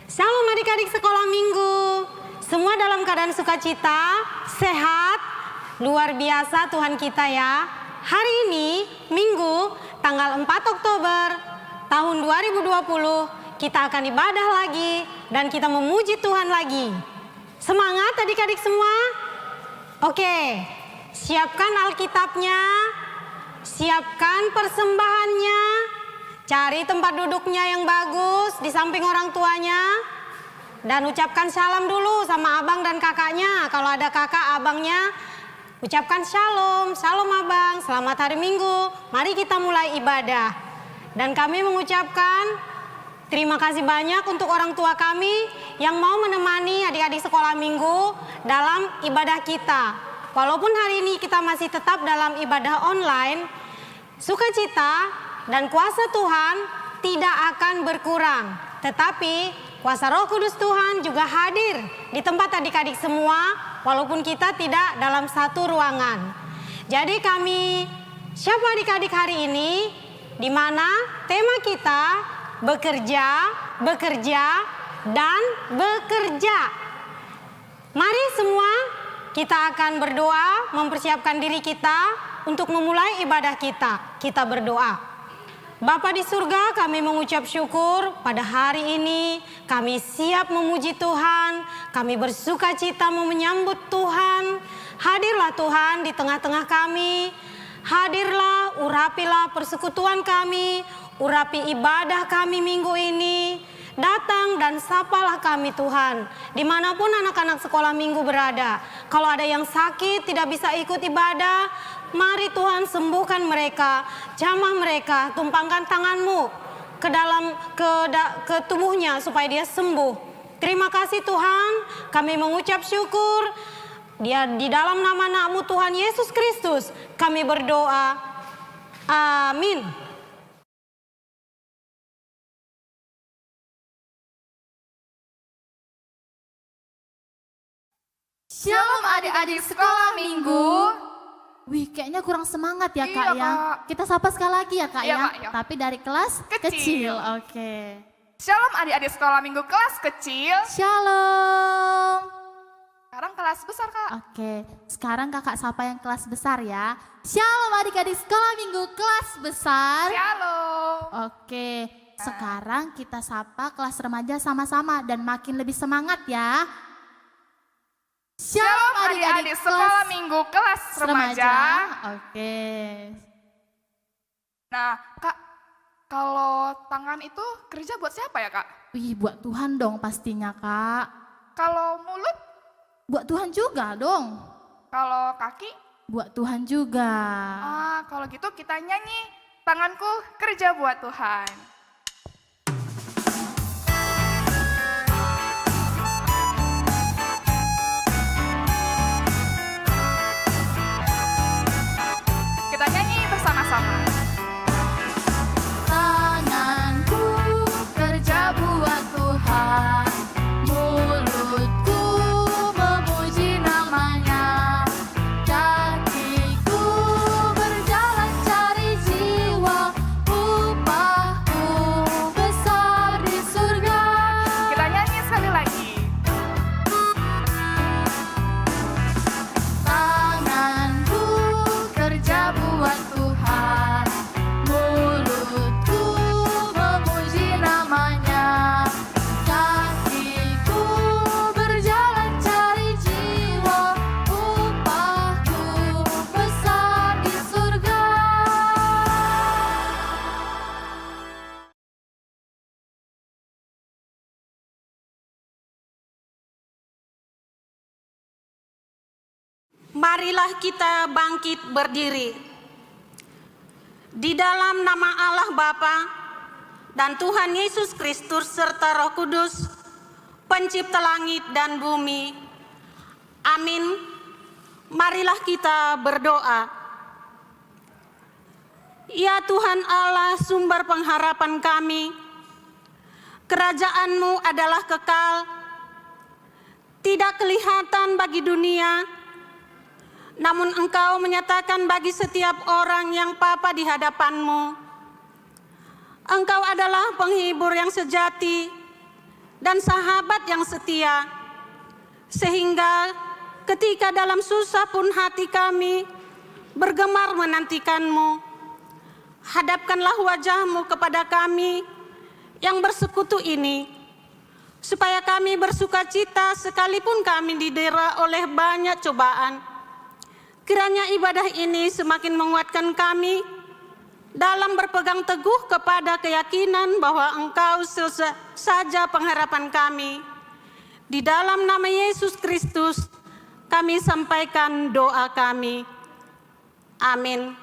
Shalom adik-adik sekolah minggu. Semua dalam keadaan sukacita, sehat, luar biasa Tuhan kita ya. Hari ini Minggu tanggal 4 Oktober tahun 2020 kita akan ibadah lagi dan kita memuji Tuhan lagi. Semangat adik-adik semua? Oke, siapkan Alkitabnya, siapkan persembahannya, cari tempat duduknya yang bagus di samping orang tuanya, dan ucapkan salam dulu sama abang dan kakaknya. Kalau ada kakak abangnya, ucapkan shalom, shalom abang, selamat hari Minggu, mari kita mulai ibadah. Dan kami mengucapkan terima kasih banyak untuk orang tua kami yang mau menemani adik-adik sekolah minggu dalam ibadah kita. Walaupun hari ini kita masih tetap dalam ibadah online, sukacita dan kuasa Tuhan tidak akan berkurang. Tetapi kuasa Roh Kudus Tuhan juga hadir di tempat adik-adik semua walaupun kita tidak dalam satu ruangan. Jadi kami siapa adik-adik hari ini di mana tema kita bekerja, bekerja, dan bekerja. Mari semua kita akan berdoa mempersiapkan diri kita untuk memulai ibadah kita. Kita berdoa. Bapa di surga, kami mengucap syukur pada hari ini. Kami siap memuji Tuhan. Kami bersuka cita mau menyambut Tuhan. Hadirlah Tuhan di tengah-tengah kami. Hadirlah, urapilah persekutuan kami. Urapi ibadah kami minggu ini. Datang dan sapalah kami Tuhan, dimanapun anak-anak sekolah minggu berada. Kalau ada yang sakit tidak bisa ikut ibadah, mari Tuhan sembuhkan mereka, jamah mereka, tumpangkan tanganmu ke dalam ke tubuhnya supaya dia sembuh. Terima kasih Tuhan, kami mengucap syukur. Dia di dalam nama Anakmu Tuhan Yesus Kristus kami berdoa. Amin. Shalom adik-adik sekolah minggu. Wih, kayaknya kurang semangat ya Kak ya. Kak. Kita sapa sekali lagi ya Kak Iya, ya. Kak, ya. Tapi dari kelas kecil. Oke. Shalom adik-adik sekolah minggu kelas kecil. Shalom. Sekarang kelas besar Kak. Oke, sekarang kakak sapa yang kelas besar ya. Shalom adik-adik sekolah minggu kelas besar. Shalom. Oke, sekarang kita sapa kelas remaja sama-sama dan makin lebih semangat ya. Shalom adik-adik sekolah minggu kelas remaja. Oke. Nah Kak, kalau tangan itu kerja buat siapa ya Kak? Wih, buat Tuhan dong pastinya Kak. Kalau mulut? Buat Tuhan juga dong. Kalau kaki? Buat Tuhan juga. Kalau gitu kita nyanyi tanganku kerja buat Tuhan. Kita nyanyi bersama-sama. Tanganku kerja buat Tuhan, mulutku memuji namanya, kakiku berjalan cari jiwa, upahku besar di surga. Kita nyanyi sekali lagi. Tanganku kerja buat Tuhan, mulutku memuji namanya, kakiku berjalan cari jiwa, upahku besar di surga. Marilah kita bangkit berdiri. Di dalam nama Allah Bapa dan Tuhan Yesus Kristus serta Roh Kudus, pencipta langit dan bumi. Amin. Marilah kita berdoa. Ya Tuhan Allah, sumber pengharapan kami, kerajaan-Mu adalah kekal, tidak kelihatan bagi dunia, namun Engkau menyatakan bagi setiap orang yang papa di hadapan-Mu. Engkau adalah penghibur yang sejati, dan sahabat yang setia, sehingga ketika dalam susah pun hati kami bergemar menantikan-Mu. Hadapkanlah wajah-Mu kepada kami yang bersekutu ini, supaya kami bersuka cita sekalipun kami didera oleh banyak cobaan. Kiranya ibadah ini semakin menguatkan kami dalam berpegang teguh kepada keyakinan bahwa Engkau saja pengharapan kami. Di dalam nama Yesus Kristus kami sampaikan doa kami. Amin.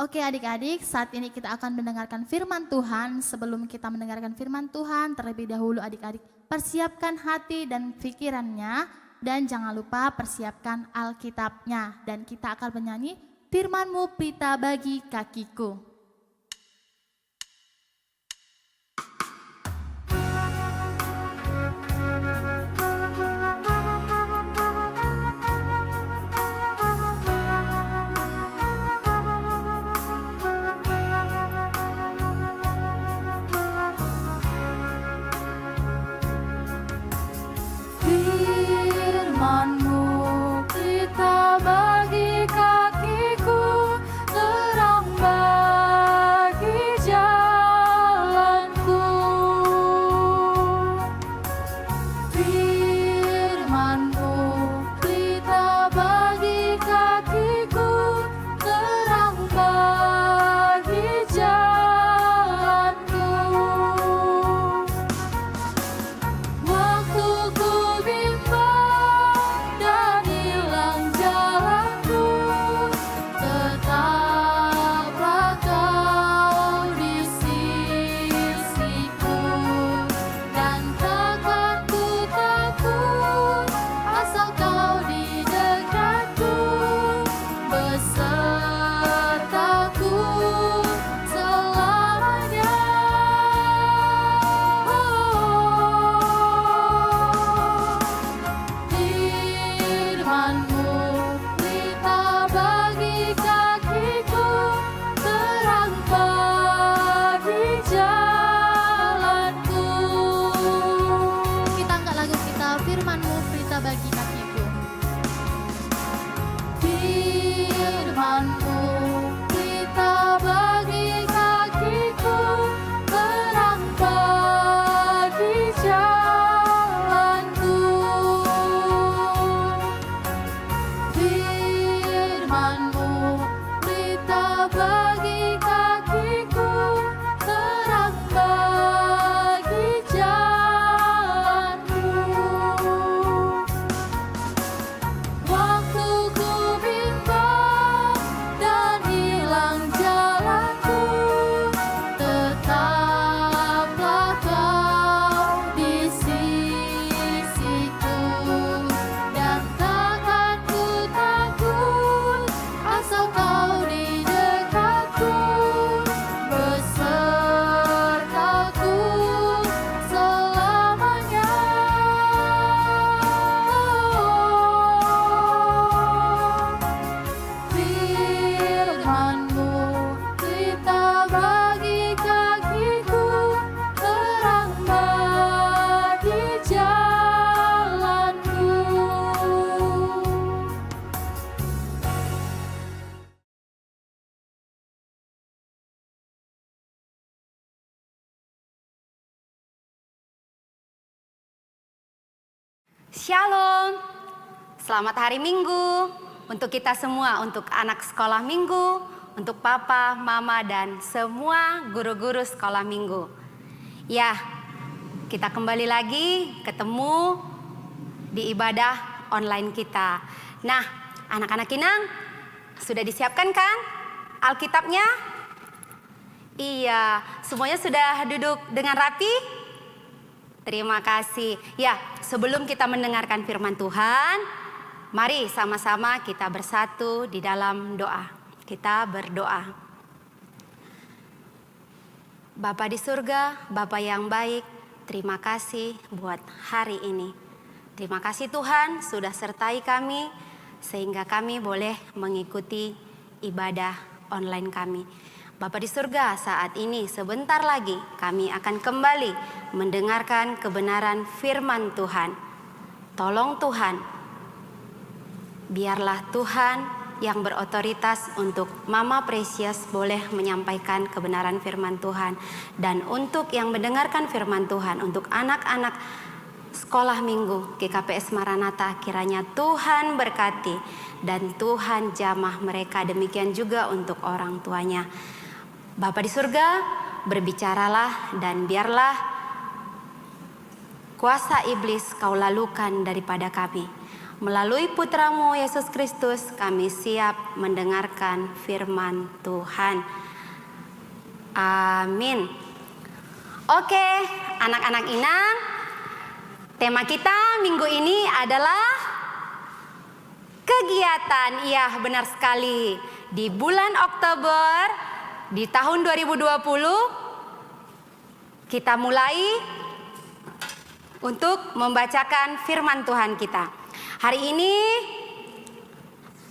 Oke adik-adik, saat ini kita akan mendengarkan firman Tuhan. Sebelum kita mendengarkan firman Tuhan, terlebih dahulu adik-adik persiapkan hati dan pikirannya Dan jangan lupa persiapkan Alkitabnya. Dan kita akan menyanyi Firman-Mu Pelita bagi kakiku. Firman-Mu pelita bagi kakiku, terang bagi jalanku. Firman-Mu pelita bagi kakiku, terang bagi jalanku. Waktu ku bimbang dan hilang jalanku, tetaplah Kau di sisiku, dan takkan ku takut asal Kau di dekatku, besertaku selamanya. Firman-Mu pelita bagi kakiku, terang bagi jalanku. Kita angkat lagu kita, Firman-Mu Pelita bagi kakiku. Firman-Mu pelita bagi kakiku, terang bagi jalanku. Firman-Mu pelita bagi kakiku, terang bagi jalanku. Waktu ku bimbang dan hilang jalanku, tetaplah Kau di sisiku, dan takkan ku takut asal Kau di dekatku, besertaku selamanya. Firman-Mu pelita bagi kakiku, terang bagi jalanku. Shalom, selamat hari Minggu untuk kita semua, untuk anak sekolah Minggu, untuk papa, mama, dan semua guru-guru sekolah Minggu. Ya, kita kembali lagi ketemu di ibadah online kita. Nah, anak-anak Inang, sudah disiapkan kan Alkitabnya? Iya, semuanya sudah duduk dengan rapi? Terima kasih. Ya, sebelum kita mendengarkan firman Tuhan, mari sama-sama kita bersatu di dalam doa. Kita berdoa. Bapa di surga, Bapa yang baik, terima kasih buat hari ini. Terima kasih Tuhan sudah sertai kami sehingga kami boleh mengikuti ibadah online kami. Bapa di surga, saat ini sebentar lagi kami akan kembali mendengarkan kebenaran firman Tuhan. Tolong Tuhan, biarlah Tuhan yang berotoritas untuk Mama Precious boleh menyampaikan kebenaran firman Tuhan. Dan untuk yang mendengarkan firman Tuhan, untuk anak-anak sekolah minggu GKPS Maranatha, kiranya Tuhan berkati dan Tuhan jamah mereka, demikian juga untuk orang tuanya. Bapa di surga, berbicaralah dan biarlah kuasa iblis Kau lalukan daripada kami. Melalui putramu Yesus Kristus, kami siap mendengarkan firman Tuhan. Amin. Oke, anak-anak Inang, tema kita minggu ini adalah kegiatan. Iya, benar sekali. Di bulan Oktober di tahun 2020 kita mulai untuk membacakan firman Tuhan kita. Hari ini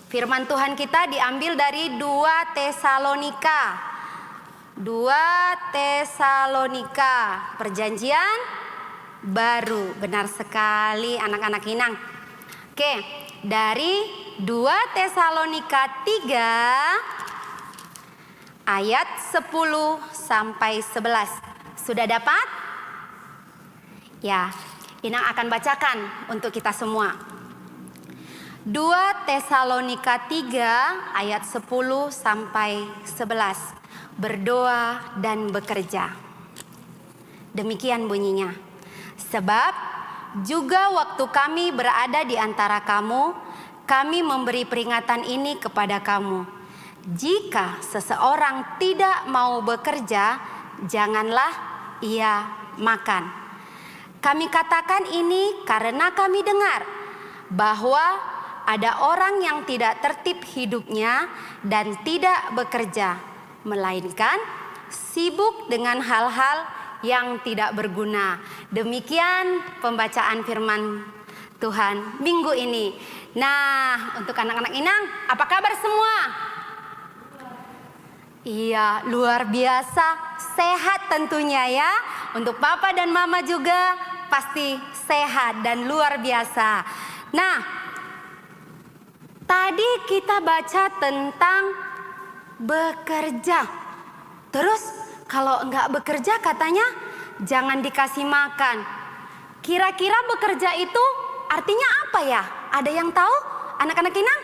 firman Tuhan kita diambil dari 2 Tesalonika. 2 Tesalonika, perjanjian baru. Benar sekali anak-anak Inang. Oke, dari 2 Tesalonika 3 ayat 10 sampai 11. Sudah dapat? Ya, Inang akan bacakan untuk kita semua. 2 Tesalonika 3 ayat 10 sampai 11. Berdoa dan bekerja. Demikian bunyinya. Sebab juga waktu kami berada di antara kamu, kami memberi peringatan ini kepada kamu. Jika seseorang tidak mau bekerja, janganlah ia makan. Kami katakan ini karena kami dengar bahwa ada orang yang tidak tertib hidupnya dan tidak bekerja, melainkan sibuk dengan hal-hal yang tidak berguna. Demikian pembacaan firman Tuhan minggu ini. Nah, untuk anak-anak Inang, apa kabar semua? Iya, luar biasa, sehat tentunya ya. Untuk papa dan mama juga pasti sehat dan luar biasa. Nah, tadi kita baca tentang bekerja. Terus kalau enggak bekerja katanya jangan dikasih makan. Kira-kira bekerja itu artinya apa ya? Ada yang tahu anak-anak Inang?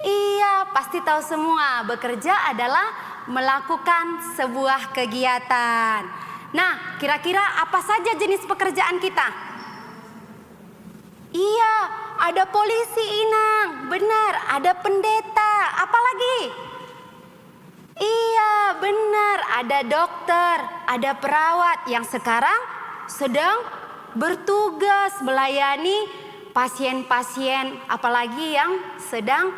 Iya, pasti tahu semua. Bekerja adalah melakukan sebuah kegiatan. Nah, kira-kira apa saja jenis pekerjaan kita? Iya, ada polisi Inang. Benar, ada pendeta. Apa lagi? Iya, benar, ada dokter, ada perawat yang sekarang sedang bertugas melayani pasien-pasien, apalagi yang sedang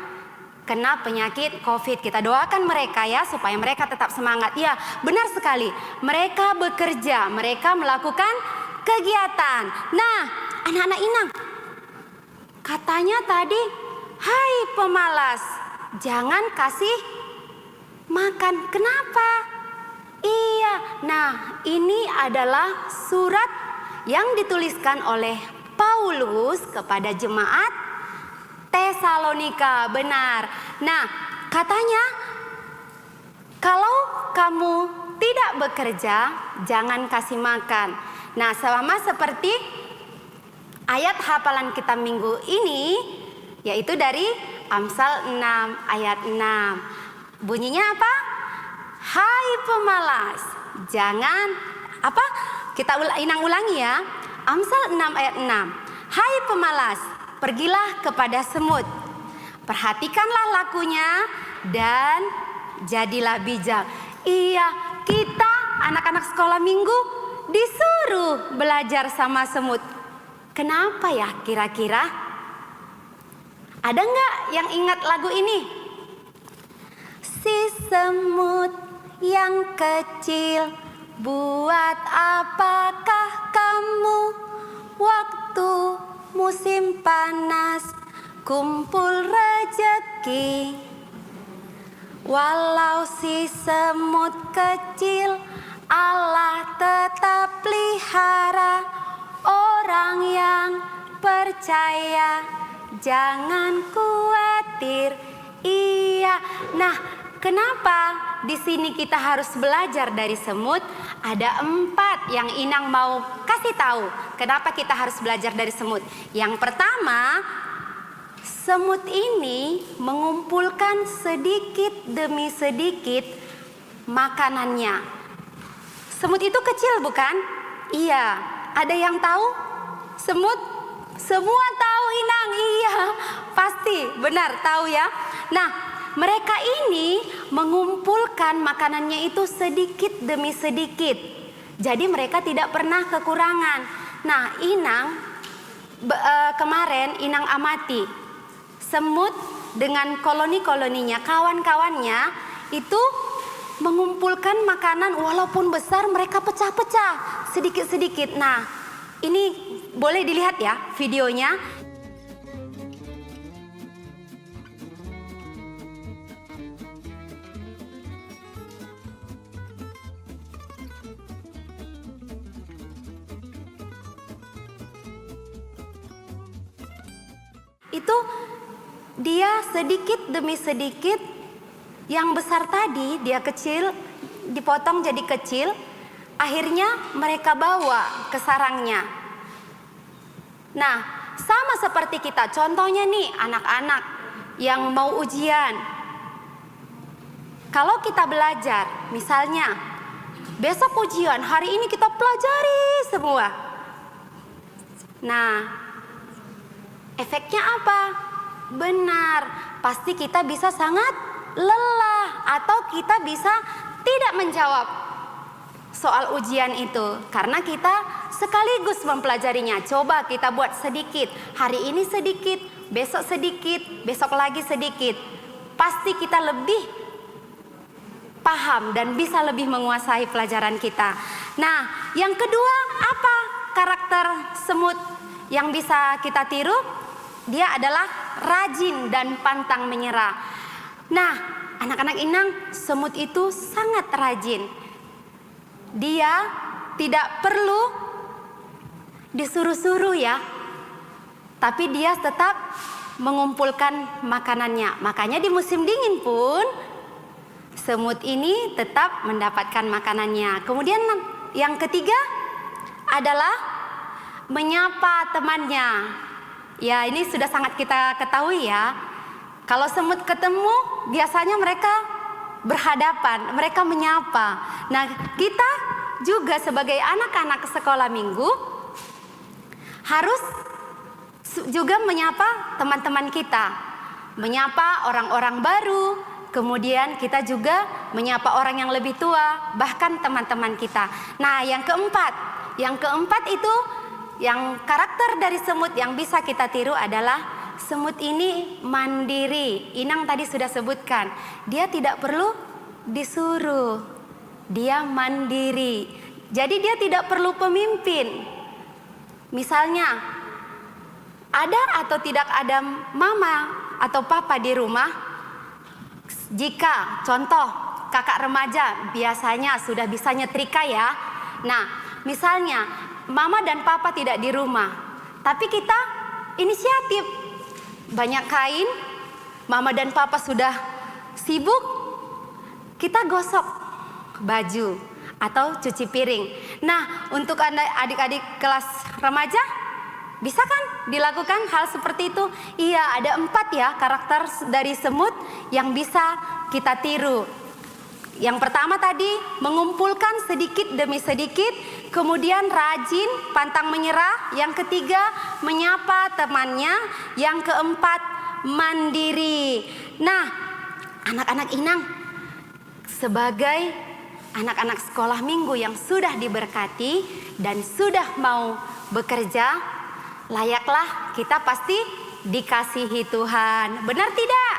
kena penyakit COVID. Kita doakan mereka ya supaya mereka tetap semangat. Ya, benar sekali. Mereka bekerja, mereka melakukan kegiatan. Nah, anak-anak Inang, katanya tadi, hai pemalas, jangan kasih makan. Kenapa? Iya, nah ini adalah surat yang dituliskan oleh Paulus kepada jemaat Tesalonika. Benar. Nah, katanya kalau kamu tidak bekerja, jangan kasih makan. Nah, sama seperti ayat hafalan kita minggu ini, yaitu dari Amsal 6 ayat 6. Bunyinya apa? Hai pemalas, jangan apa? Kita Inang ulangi ya. Amsal 6 ayat 6. Hai pemalas, pergilah kepada semut. Perhatikanlah lakunya dan jadilah bijak. Iya, kita anak-anak sekolah minggu disuruh belajar sama semut. Kenapa ya kira-kira? Ada nggak yang ingat lagu ini? Si semut yang kecil, buat apakah kamu waktu musim panas kumpul rejeki? Walau si semut kecil, Allah tetap pelihara. Orang yang percaya jangan khawatir. Iya, nah kenapa di sini kita harus belajar dari semut? Ada 4 yang Inang mau kasih tahu. Kenapa kita harus belajar dari semut? Yang pertama, semut ini mengumpulkan sedikit demi sedikit makanannya. Semut itu kecil bukan? Iya. Ada yang tahu? Semut? Semua tahu Inang. Iya, pasti benar tahu ya. Nah, mereka ini mengumpulkan makanannya itu sedikit demi sedikit. Jadi mereka tidak pernah kekurangan. Nah, Inang kemarin Inang amati semut dengan koloni-koloninya, kawan-kawannya itu mengumpulkan makanan walaupun besar mereka pecah-pecah sedikit-sedikit. Nah, ini boleh dilihat ya videonya. Itu dia sedikit demi sedikit, yang besar tadi dia kecil, dipotong jadi kecil, akhirnya mereka bawa ke sarangnya. Nah, sama seperti kita, contohnya nih anak-anak yang mau ujian. Kalau kita belajar, misalnya besok ujian, hari ini kita pelajari semua. Nah, efeknya apa? Benar, pasti kita bisa sangat lelah atau kita bisa tidak menjawab soal ujian itu karena kita sekaligus mempelajarinya. Coba kita buat sedikit, hari ini sedikit, besok lagi sedikit. Pasti kita lebih paham dan bisa lebih menguasai pelajaran kita. Nah, yang kedua apa karakter semut yang bisa kita tiru? Dia adalah rajin dan pantang menyerah. Nah, anak-anak Inang, semut itu sangat rajin. Dia tidak perlu disuruh-suruh ya, tapi dia tetap mengumpulkan makanannya. Makanya di musim dingin pun semut ini tetap mendapatkan makanannya. Kemudian yang ketiga adalah menyapa temannya. Ya, ini sudah sangat kita ketahui ya. Kalau semut ketemu, biasanya mereka berhadapan, mereka menyapa. Nah, kita juga sebagai anak-anak sekolah minggu harus juga menyapa teman-teman kita, menyapa orang-orang baru, kemudian kita juga menyapa orang yang lebih tua, bahkan teman-teman kita. Nah, yang keempat itu, yang karakter dari semut yang bisa kita tiru adalah semut ini mandiri. Inang tadi sudah sebutkan, dia tidak perlu disuruh, dia mandiri. Jadi dia tidak perlu pemimpin. Misalnya, ada atau tidak ada mama atau papa di rumah, jika contoh kakak remaja biasanya sudah bisa nyetrika ya. Nah, misalnya mama dan papa tidak di rumah, tapi kita inisiatif, banyak kain, mama dan papa sudah sibuk, kita gosok baju atau cuci piring. Nah, untuk adik-adik kelas remaja, bisa kan dilakukan hal seperti itu? Iya, ada 4 ya karakter dari semut yang bisa kita tiru. Yang pertama tadi mengumpulkan sedikit demi sedikit, kemudian rajin, pantang menyerah. Yang ketiga menyapa temannya. Yang keempat mandiri. Nah, anak-anak Inang, sebagai anak-anak sekolah minggu yang sudah diberkati dan sudah mau bekerja, layaklah kita pasti dikasihi Tuhan. Benar tidak?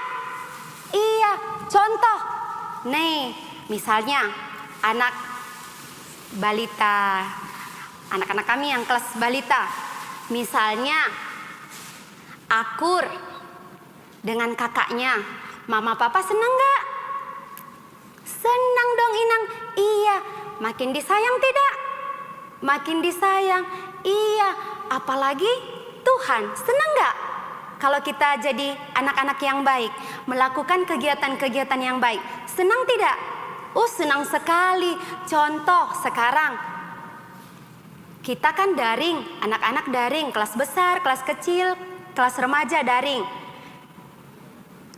Iya, contoh. Nih, misalnya anak balita, anak-anak kami yang kelas balita, misalnya akur dengan kakaknya, mama papa senang gak? Senang dong Inang. Iya, makin disayang tidak? Makin disayang. Iya, apalagi Tuhan senang gak? Kalau kita jadi anak-anak yang baik, melakukan kegiatan-kegiatan yang baik, senang tidak? Oh, senang sekali. Contoh sekarang, kita kan daring, anak-anak daring, kelas besar, kelas kecil, kelas remaja daring.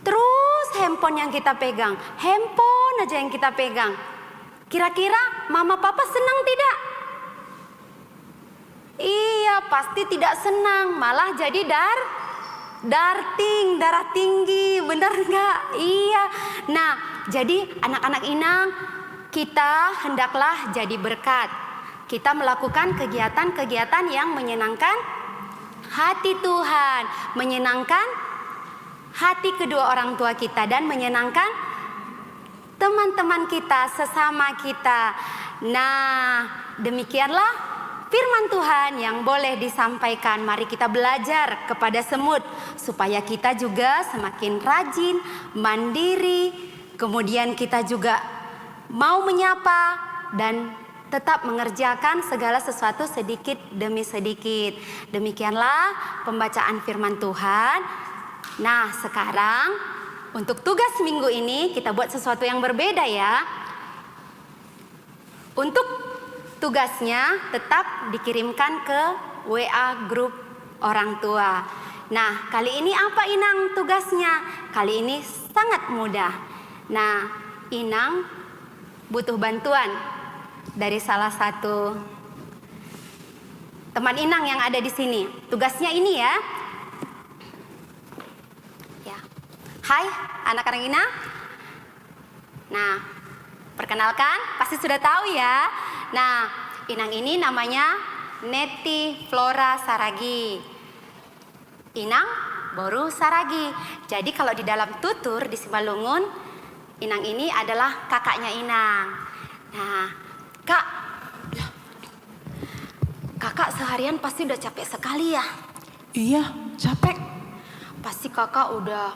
Terus handphone yang kita pegang, handphone aja yang kita pegang. Kira-kira mama papa senang tidak? Iya, pasti tidak senang, malah jadi darah tinggi, benar nggak? Iya. Nah, jadi anak-anak Inang, kita hendaklah jadi berkat. Kita melakukan kegiatan-kegiatan yang menyenangkan hati Tuhan, menyenangkan hati kedua orang tua kita dan menyenangkan teman-teman kita, sesama kita. Nah, demikianlah firman Tuhan yang boleh disampaikan. Mari kita belajar kepada semut supaya kita juga semakin rajin, mandiri, kemudian kita juga mau menyapa dan tetap mengerjakan segala sesuatu sedikit demi sedikit. Demikianlah pembacaan firman Tuhan. Nah, sekarang untuk tugas minggu ini kita buat sesuatu yang berbeda ya. Untuk tugasnya tetap dikirimkan ke WA grup orang tua. Nah, kali ini apa Inang tugasnya? Kali ini sangat mudah. Nah, Inang butuh bantuan dari salah satu teman Inang yang ada di sini. Tugasnya ini ya. Ya. Hai, anak-anak Inang. Nah, perkenalkan, pasti sudah tahu ya. Nah, Inang ini namanya Neti Flora Saragi. Inang Boru Saragi. Jadi kalau di dalam tutur di Simalungun, Inang ini adalah kakaknya Inang. Nah, Kak, kakak seharian pasti udah capek sekali ya? Iya, capek. Pasti kakak udah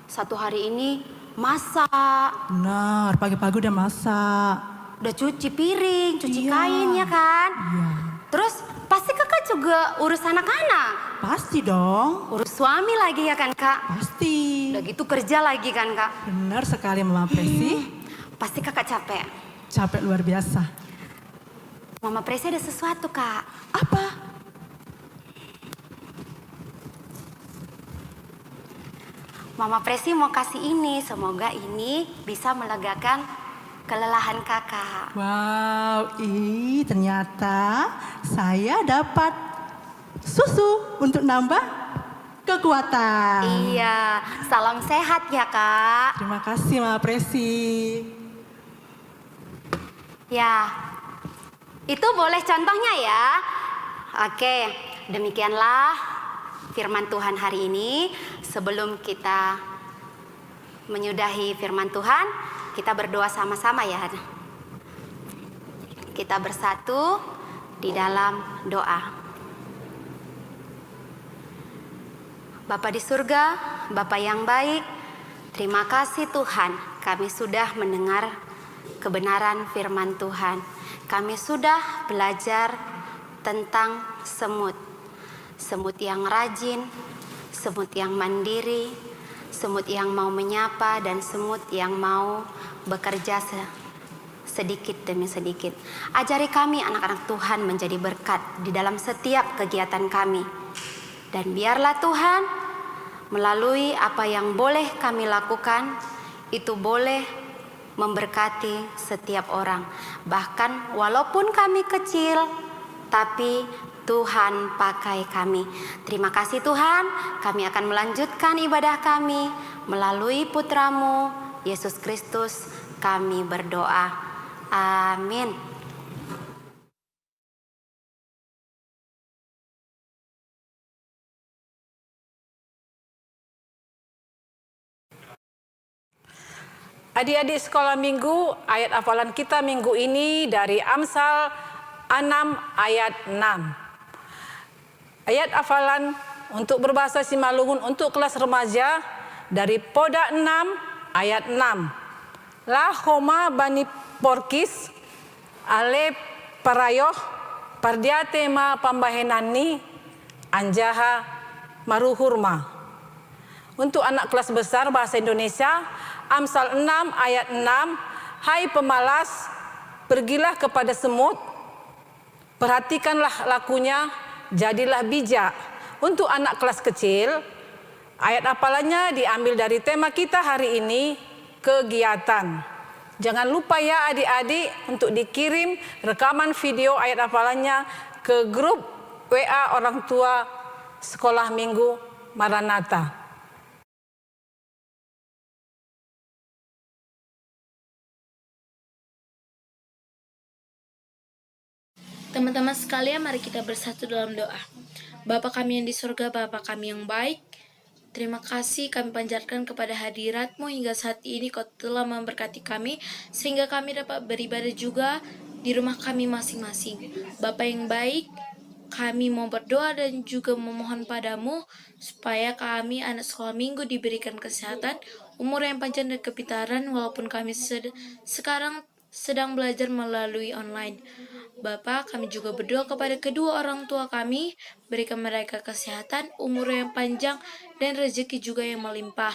satu hari ini masak. Benar, pagi-pagi udah masak. Udah cuci piring, cuci Iya. kain ya kan? Iya. Terus pasti kakak juga urus anak-anak. Pasti dong, Urus suami lagi ya kan kak? pasti. Udah gitu kerja lagi kan kak? Benar sekali Mama Presi. Pasti kakak capek. Capek luar biasa. Mama Presi ada sesuatu kak. Apa? Mama Presi mau kasih ini. Semoga ini bisa melegakan kelelahan kakak. Wow, ternyata saya dapat susu untuk nambah kekuatan. Iya, salam sehat ya kak. Terima kasih Mama Presi. Ya, itu boleh contohnya ya. Oke, demikianlah firman Tuhan hari ini. Sebelum kita menyudahi firman Tuhan, kita berdoa sama-sama ya. Kita bersatu di dalam doa. Bapa di surga, Bapa yang baik, terima kasih Tuhan, kami sudah mendengar kebenaran firman Tuhan. Kami sudah belajar tentang semut. Semut yang rajin, semut yang mandiri, semut yang mau menyapa, dan semut yang mau bekerja sedikit demi sedikit. Ajari kami anak-anak Tuhan menjadi berkat di dalam setiap kegiatan kami. Dan biarlah Tuhan melalui apa yang boleh kami lakukan, itu boleh memberkati setiap orang. Bahkan walaupun kami kecil, tapi Tuhan pakai kami. Terima kasih Tuhan, kami akan melanjutkan ibadah kami melalui Putramu, Yesus Kristus, kami berdoa. Amin. Adik-adik sekolah minggu, ayat hafalan kita minggu ini dari Amsal 6 ayat 6. Ayat hafalan untuk berbahasa Simalungun untuk kelas remaja dari Poda 6 ayat 6. La homa bani porkis ale parayoh pardiate ma pambahenani anjaha maruhurma. Untuk anak kelas besar bahasa Indonesia, Amsal 6 ayat 6. Hai pemalas, pergilah kepada semut, perhatikanlah lakunya, jadilah bijak. Untuk anak kelas kecil, ayat hafalannya diambil dari tema kita hari ini, kegiatan. Jangan lupa ya adik-adik untuk dikirim rekaman video ayat hafalannya ke grup WA orang tua sekolah minggu Maranatha. Teman-teman sekalian, mari kita bersatu dalam doa. Bapa kami yang di surga, Bapa kami yang baik, Terima kasih kami panjatkan kepada hadirat-Mu hingga saat ini Kau telah memberkati kami sehingga kami dapat beribadah juga di rumah kami masing-masing. Bapa yang baik, kami mau berdoa dan juga memohon padamu supaya kami anak sekolah minggu diberikan kesehatan, umur yang panjang dan kepintaran walaupun kami sekarang sedang belajar melalui online. Bapa, kami juga berdoa kepada kedua orang tua kami, berikan mereka kesehatan, umur yang panjang, dan rezeki juga yang melimpah.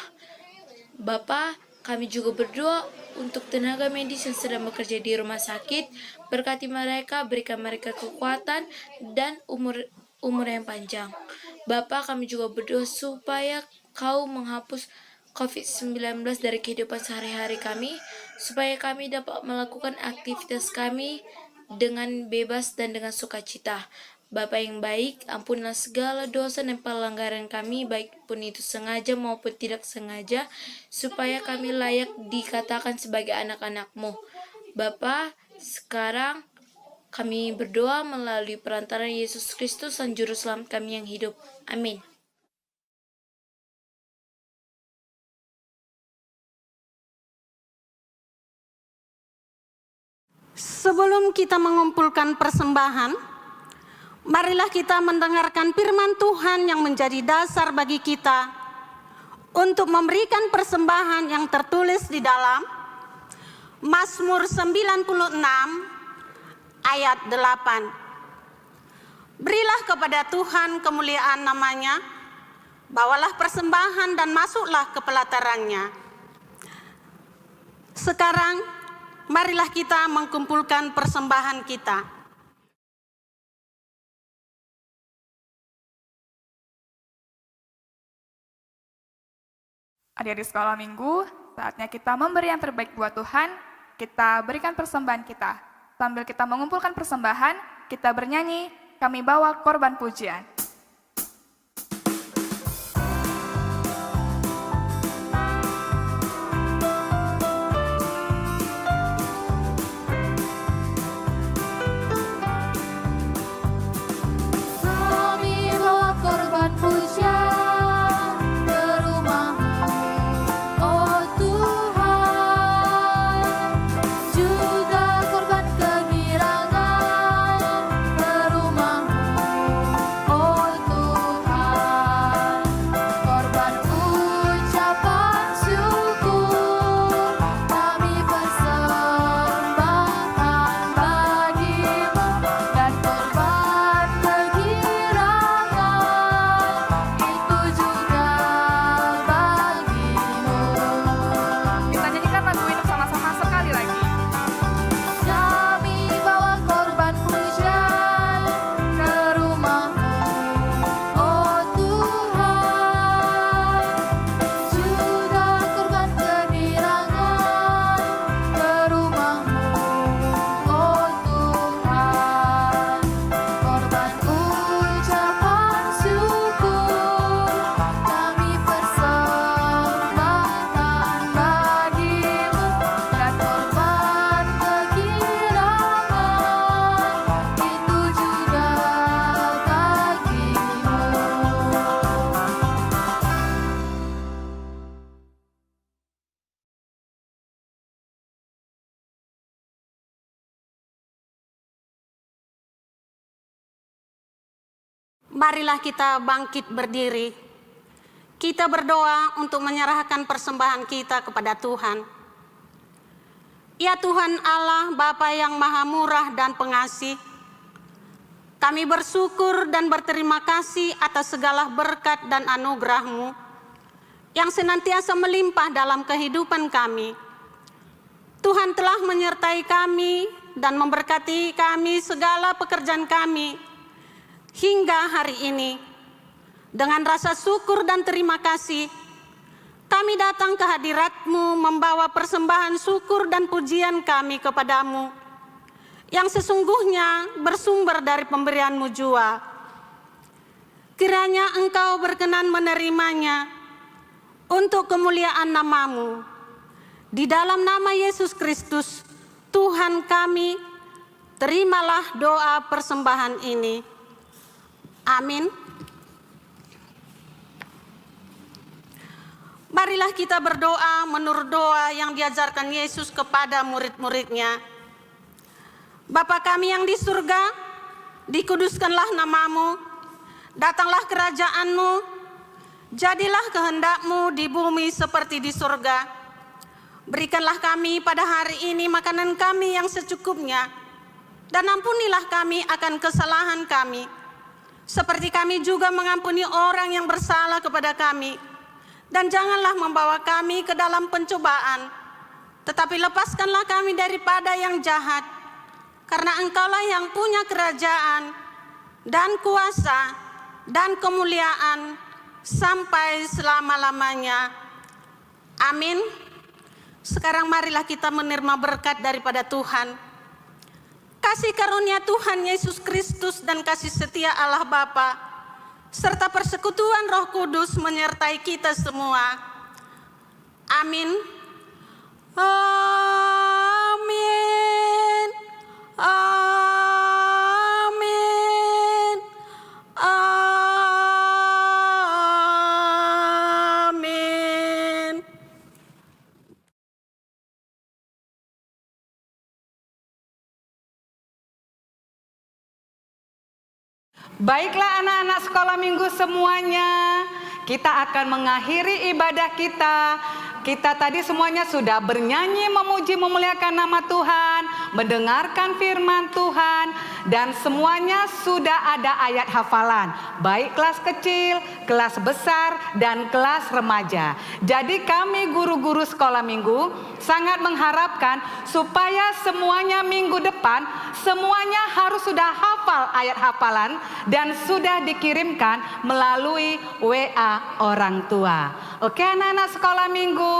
Bapa, kami juga berdoa untuk tenaga medis yang sedang bekerja di rumah sakit, berkati mereka, berikan mereka kekuatan, dan umur yang panjang. Bapa, kami juga berdoa supaya Kau menghapus COVID-19 dari kehidupan sehari-hari kami, supaya kami dapat melakukan aktivitas kami dengan bebas dan dengan sukacita. Bapa yang baik, ampunilah segala dosa dan pelanggaran kami, baik pun itu sengaja maupun tidak sengaja, supaya kami layak dikatakan sebagai anak-anak-Mu. Bapa, sekarang kami berdoa melalui perantaraan Yesus Kristus, Sang Juru Selamat kami yang hidup. Amin. Sebelum kita mengumpulkan persembahan, marilah kita mendengarkan firman Tuhan yang menjadi dasar bagi kita untuk memberikan persembahan yang tertulis di dalam Mazmur 96 ayat 8. Berilah kepada Tuhan kemuliaan namanya, bawalah persembahan dan masuklah ke pelatarannya. Sekarang marilah kita mengumpulkan persembahan kita. Adik-adik sekolah minggu, saatnya kita memberi yang terbaik buat Tuhan. Kita berikan persembahan kita. Sambil kita mengumpulkan persembahan, kita bernyanyi, kami bawa korban pujian. Kami bawa korban pujian ke rumah-Mu, oh Tuhan. Juga korban kegirangan ke rumah-Mu, oh Tuhan. Korban ucapan syukur kami persembahkan bagi-Mu, dan korban kegirangan itu juga bagi-Mu. Kita nyanyikan lagu ini sama-sama sekali lagi. Kami bawa korban pujian ke rumah-Mu, oh Tuhan. Juga korban kegirangan ke rumah-Mu, oh Tuhan. Korban ucapan syukur kami persembahkan bagi-Mu, dan korban kegirangan itu juga Marilah kita bangkit berdiri. Kita berdoa untuk menyerahkan persembahan kita kepada Tuhan. Ya Tuhan Allah, Bapa yang Maha Murah dan Pengasih, kami bersyukur dan berterima kasih atas segala berkat dan anugerah-Mu yang senantiasa melimpah dalam kehidupan kami. Tuhan telah menyertai kami dan memberkati kami segala pekerjaan kami hingga hari ini. Dengan rasa syukur dan terima kasih, kami datang ke hadirat-Mu membawa persembahan syukur dan pujian kami kepadamu, yang sesungguhnya bersumber dari pemberian-Mu jua. Kiranya Engkau berkenan menerimanya untuk kemuliaan nama-Mu. Di dalam nama Yesus Kristus, Tuhan kami, terimalah doa persembahan ini. Amin. marilah kita berdoa menurut doa yang diajarkan Yesus kepada murid-muridnya. Bapa kami yang di surga, dikuduskanlah namamu, datanglah kerajaanmu, jadilah kehendakmu di bumi seperti di surga. Berikanlah kami pada hari ini makanan kami yang secukupnya, dan ampunilah kami akan kesalahan kami, seperti kami juga mengampuni orang yang bersalah kepada kami. Dan janganlah membawa kami ke dalam pencobaan, tetapi lepaskanlah kami daripada yang jahat. Karena Engkaulah yang punya kerajaan dan kuasa dan kemuliaan sampai selama-lamanya. Amin. Sekarang marilah kita menerima berkat daripada Tuhan. Kasih karunia Tuhan Yesus Kristus dan kasih setia Allah Bapa serta persekutuan Roh Kudus menyertai kita semua. Amin. Amin. Amin. Amin. Baiklah anak-anak sekolah minggu semuanya, kita akan mengakhiri ibadah kita. Kita tadi semuanya sudah bernyanyi memuji memuliakan nama Tuhan, mendengarkan firman Tuhan, dan semuanya sudah ada ayat hafalan, baik kelas kecil, kelas besar, dan kelas remaja. Jadi kami guru-guru sekolah minggu sangat mengharapkan supaya semuanya minggu depan semuanya harus sudah hafal ayat hafalan dan sudah dikirimkan melalui WA orang tua. Oke anak-anak sekolah minggu,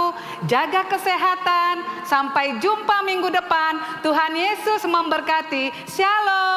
jaga kesehatan. Sampai jumpa minggu depan. Tuhan Yesus memberkati. Shalom.